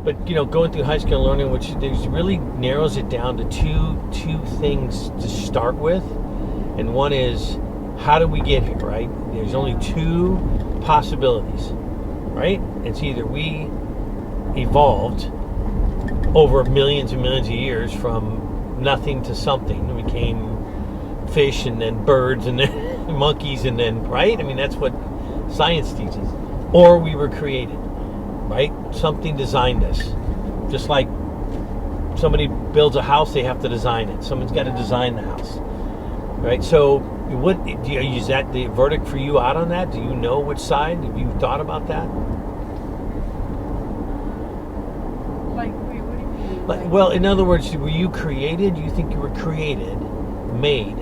But going through high school learning, which really narrows it down to two things to start with, and one is how do we get here, right? There's only two possibilities, right? It's either we evolved over millions and millions of years from nothing to something, we became fish and then birds and then monkeys and then, right? I mean, that's what science teaches. Or we were created, right? Something designed us. Just like somebody builds a house, they have to design it. Someone's got to design the house, right? So is that the verdict for you out on that? Do you know which side? Have you thought about that? Like, wait, what do you mean? Like, well, in other words, were you created? Do you think you were created, made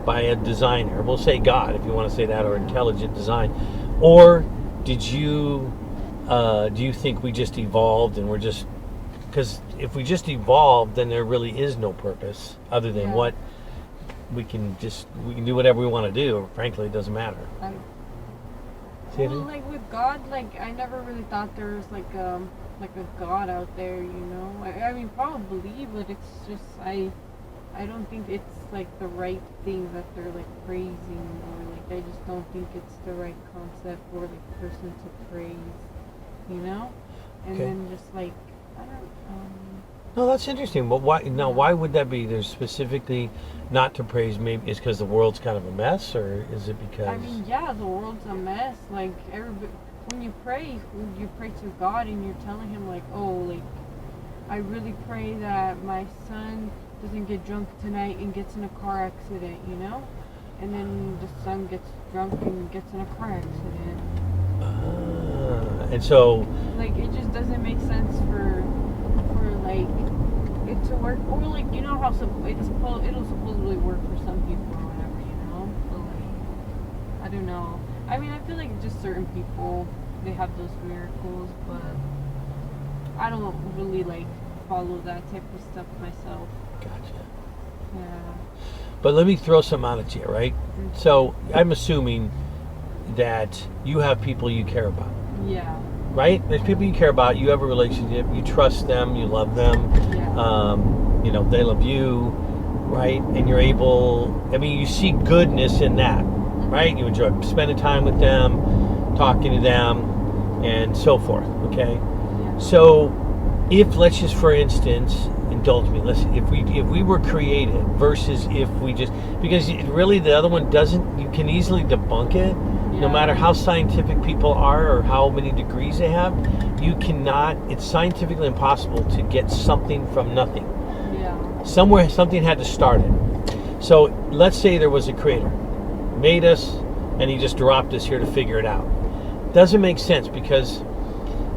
by a designer? We'll say God, if you want to say that, or intelligent design. Or did you, do you think we just evolved and we're just, because if we just evolved, then there really is no purpose other than what we can do whatever we want to do. Frankly, it doesn't matter. Well, like with God, like I never really thought there was like a God out there, I mean, probably, but it's just I don't think it's like the right thing that they're like praising, or like I just don't think it's the right concept for like a person to praise, and then just like I don't. No, that's interesting. But why? Now, why would that be? There's specifically not to praise. Maybe it's because the world's kind of a mess, or is it because? I mean, yeah, the world's a mess. Like when you pray to God and you're telling Him like, oh, like I really pray that my son doesn't get drunk tonight and gets in a car accident, and then the son gets drunk and gets in a car accident. And so. Like it just doesn't make sense for like it to work, or like how it'll supposedly work for some people or whatever, but like I don't know. I mean, I feel like just certain people, they have those miracles, but I don't really like follow that type of stuff myself. Gotcha. Yeah. But let me throw some out at you, right? Mm-hmm. So I'm assuming that you have people you care about. Yeah. Right? There's people you care about, you have a relationship, you trust them, you love them, they love you, right? And you're able, you see goodness in that, right? You enjoy spending time with them, talking to them, and so forth, okay? Yeah. So, let's just, for instance, indulge me, listen, if we were created versus if we just, because really the other one doesn't, you can easily debunk it. No matter how scientific people are or how many degrees they have, you cannot, it's scientifically impossible to get something from nothing. Yeah. Somewhere, something had to start it. So let's say there was a creator, made us, and he just dropped us here to figure it out. Doesn't make sense because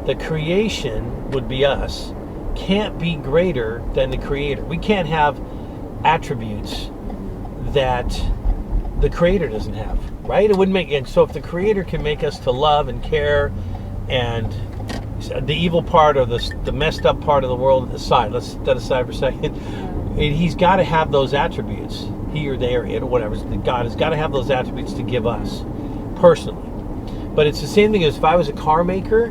the creation would be us, can't be greater than the creator. We can't have attributes that the creator doesn't have. Right? It wouldn't make sense. So if the creator can make us to love and care, and the evil part or the messed up part of the world aside, let's set that aside for a second. He's got to have those attributes. He or they or it or whatever. God has got to have those attributes to give us personally. But it's the same thing as if I was a car maker,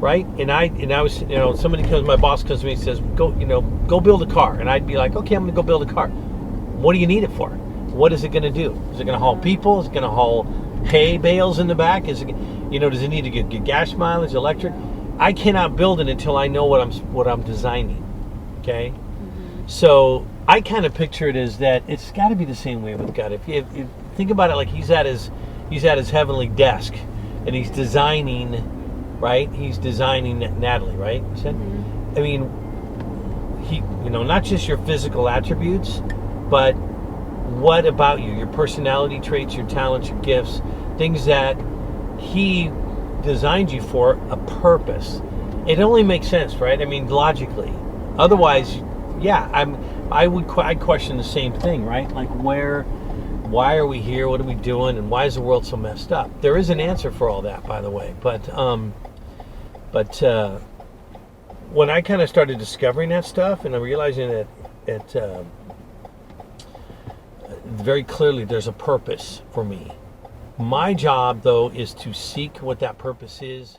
right? And I was, my boss comes to me and says, go build a car, and I'd be like, okay, I'm going to go build a car. What do you need it for? What is it going to do? Is it going to haul people? Is it going to haul hay bales in the back? Is it, does it need to get gas mileage, electric? I cannot build it until I know what I'm designing. Okay, So I kind of picture it as that. It's got to be the same way with God. If you think about it, like he's at his heavenly desk, and he's designing, right? He's designing Natalie, right? You said. I mean, he, not just your physical attributes, but what about you, your personality traits, your talents, your gifts, things that he designed you for a purpose. It only makes sense, right? I mean, logically. Otherwise, I'd question the same thing, right? Like why are we here? What are we doing? And why is the world so messed up? There is an answer for all that, by the way. But when I kind of started discovering that stuff, and I'm realizing that very clearly there's a purpose for me. My job, though, is to seek what that purpose is